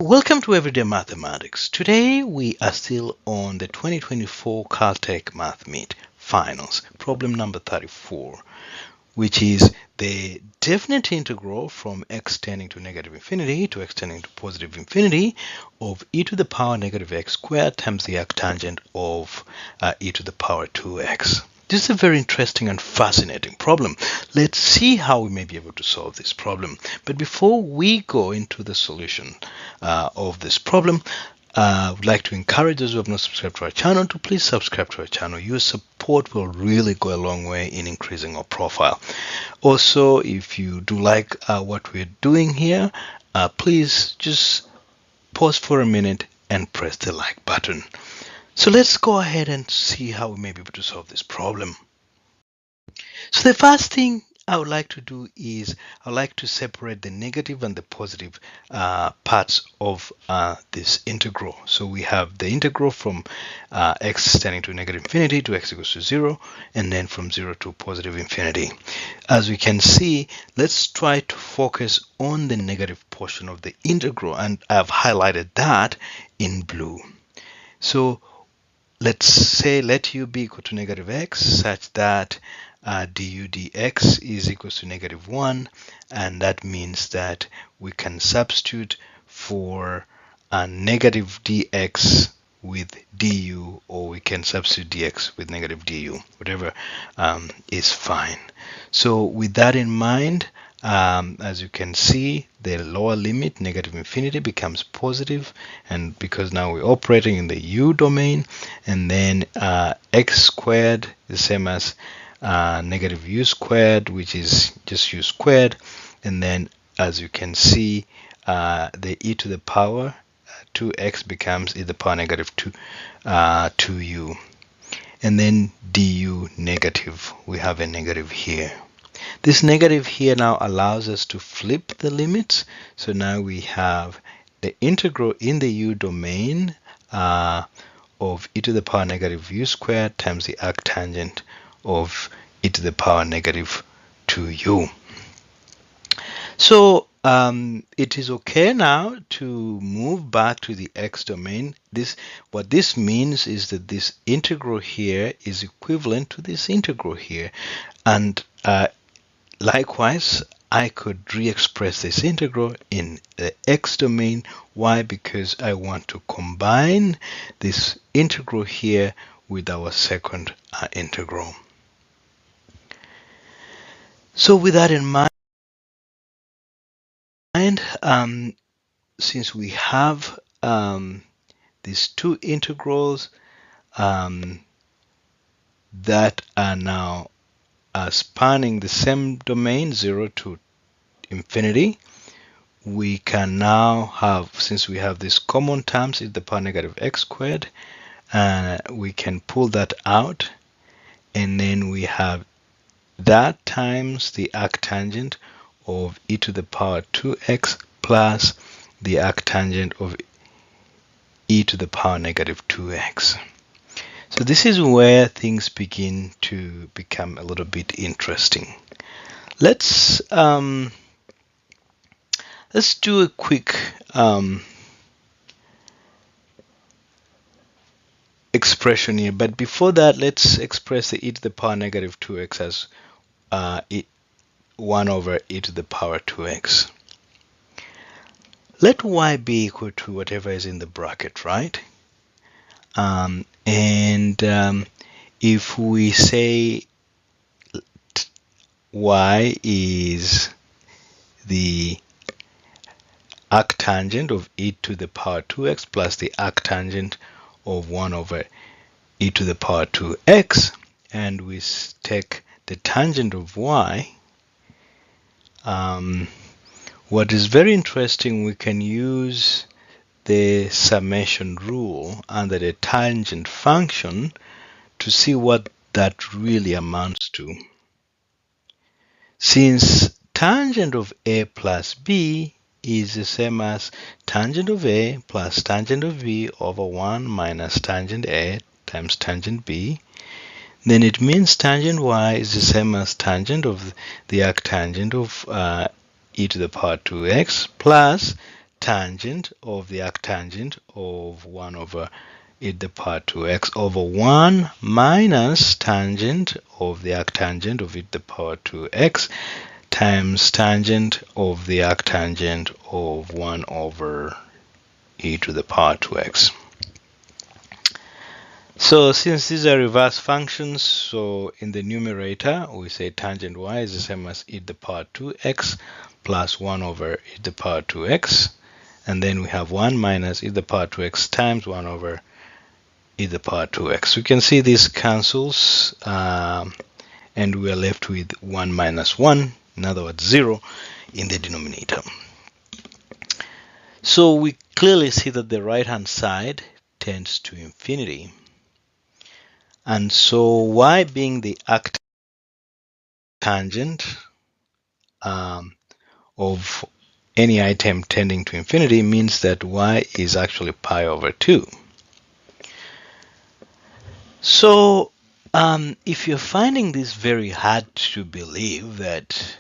Welcome to Everyday Mathematics. Today we are still on the 2024 Caltech Math Meet finals, problem number 34, which is the definite integral from x tending to negative infinity to x tending to positive infinity of e to the power negative x squared times the arctangent of e to the power 2x. This is a very interesting and fascinating problem. Let's see how we may be able to solve this problem. But before we go into the solution of this problem, I would like to encourage those who have not subscribed to our channel to please subscribe to our channel. Your support will really go a long way in increasing our profile. Also, if you do like what we're doing here, please just pause for a minute and press the like button. So let's go ahead and see how we may be able to solve this problem. So the first thing I would like to do is I would like to separate the negative and the positive parts of this integral. So we have the integral from x tending to negative infinity to x equals to 0, and then from 0 to positive infinity. As we can see, let's try to focus on the negative portion of the integral, and I've highlighted that in blue. So let's say let u be equal to negative x such that du dx is equals to negative 1, and that means that we can substitute for negative dx with du, or we can substitute dx with negative du, whatever is fine. So with that in mind, as you can see, the lower limit, negative infinity, becomes positive, and because now we're operating in the u domain, and then x squared is the same as negative u squared, which is just u squared, and then as you can see, the e to the power 2x becomes e to the power negative 2u, and then du negative, we have a negative here. This negative here now allows us to flip the limits. So now we have the integral in the u domain of e to the power negative u squared times the arctangent of e to the power negative 2u. So it is okay now to move back to the x domain. What this means is that this integral here is equivalent to this integral here, and likewise, I could re-express this integral in the x domain. Why? Because I want to combine this integral here with our second integral. So with that in mind, since we have these two integrals that are now spanning the same domain, 0 to infinity, we can now have, since we have these common terms, e to the power negative x squared, we can pull that out, and then we have that times the arctangent of e to the power 2x plus the arctangent of e to the power negative 2x. So this is where things begin to become a little bit interesting. Let's do a quick expression here, but before that, let's express the e to the power negative 2x as 1 over e to the power 2x. Let y be equal to whatever is in the bracket, right? If we say y is the arctangent of e to the power 2x plus the arctangent of 1 over e to the power 2x, and we take the tangent of y, what is very interesting, we can use the summation rule under the tangent function to see what that really amounts to. Since tangent of a plus b is the same as tangent of a plus tangent of b over 1 minus tangent a times tangent b, then it means tangent y is the same as tangent of the arctangent of e to the power 2x plus arctangent of the arctangent of 1 over e to the power 2x over 1 minus tangent of the arctangent of e to the power 2x times tangent of the arctangent of 1 over e to the power 2x. So since these are reverse functions, so in the numerator we say tangent y is the same as e to the power 2x plus 1 over e to the power 2x, and then we have 1 minus e to the power 2x times 1 over e to the power 2x. We can see this cancels and we are left with 1 minus 1, in other words 0 in the denominator. So we clearly see that the right hand side tends to infinity. And so y being the arctangent of any item tending to infinity means that y is actually pi over 2. So if you're finding this very hard to believe that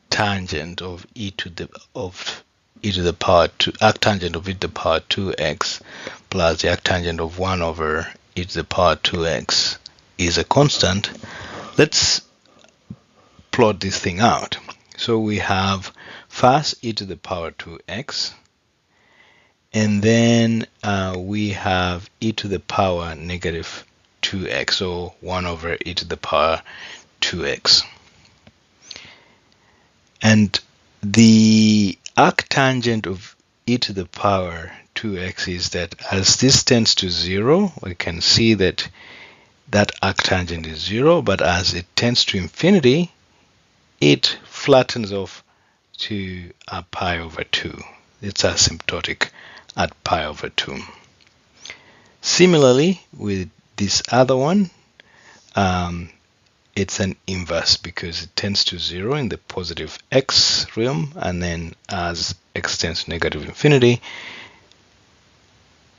tangent of e to the power 2 arctangent of e to the power 2x plus the arctangent of 1 over e to the power 2x is a constant, let's plot this thing out. So we have first e to the power 2x, and then we have e to the power negative 2x, so 1 over e to the power 2x. And the arctangent of e to the power 2x is that as this tends to 0, we can see that that arctangent is 0, but as it tends to infinity, it flattens off to pi over 2. It's asymptotic at pi over 2. Similarly, with this other one, it's an inverse because it tends to 0 in the positive x realm, and then as x tends to negative infinity,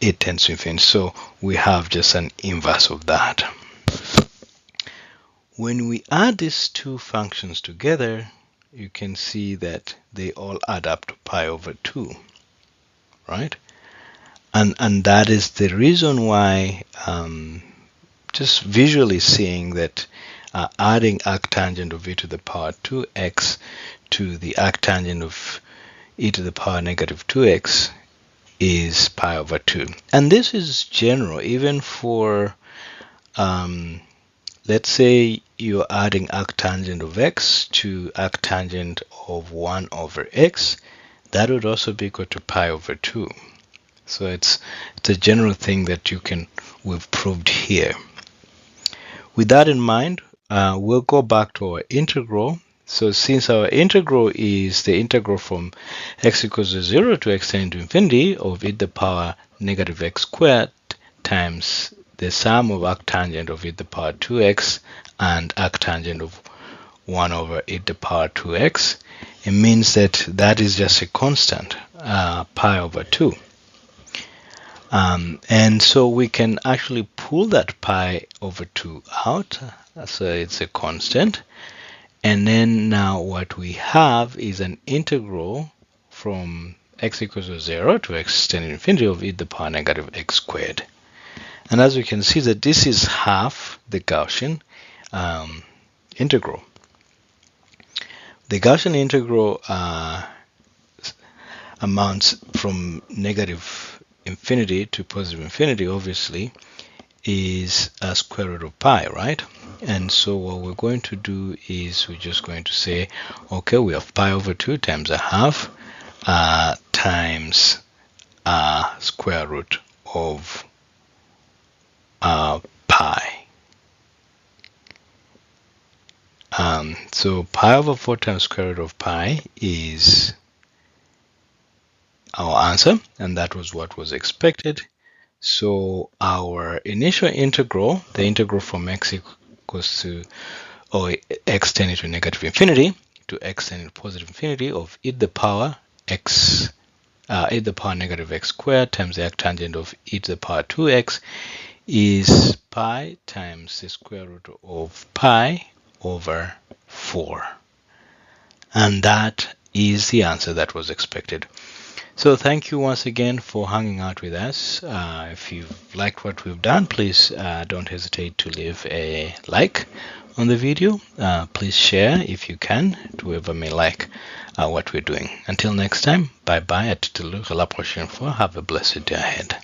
it tends to infinity. So we have just an inverse of that. When we add these two functions together, you can see that they all add up to pi over 2, right? And that is the reason why, just visually seeing that adding arctangent of e to the power 2x to the arctangent of e to the power negative 2x is pi over 2. And this is general even for, let's say you're adding arctangent of x to arctangent of 1 over x, that would also be equal to pi over 2. So it's a general thing that we've proved here. With that in mind, we'll go back to our integral. So since our integral is the integral from x equals to 0 to x tending to infinity of e to the power negative x squared times the sum of arctangent of e to the power 2x and arctangent of 1 over e to the power 2x, it means that that is just a constant, pi over 2. And so we can actually pull that pi over 2 out, so it's a constant. And then now what we have is an integral from x equals to 0 to x tending to infinity of e to the power negative x squared. And as we can see that this is half the Gaussian integral. The Gaussian integral amounts from negative infinity to positive infinity, obviously, is a square root of pi, right? And so what we're going to do is we're just going to say, okay, we have pi over 2 times a half times square root of pi. So pi over 4 times square root of pi is our answer, and that was what was expected. So our initial integral, the integral from x equals to, or x tending to negative infinity to x tending to positive infinity of e to the power x, e to the power negative x squared times the arctangent of e to the power 2x is pi times the square root of pi over 4. And that is the answer that was expected. So thank you once again for hanging out with us. If you've liked what we've done, please don't hesitate to leave a like on the video. Please share if you can to whoever may like what we're doing. Until next time, bye bye. À toute la prochaine fois. Have a blessed day ahead.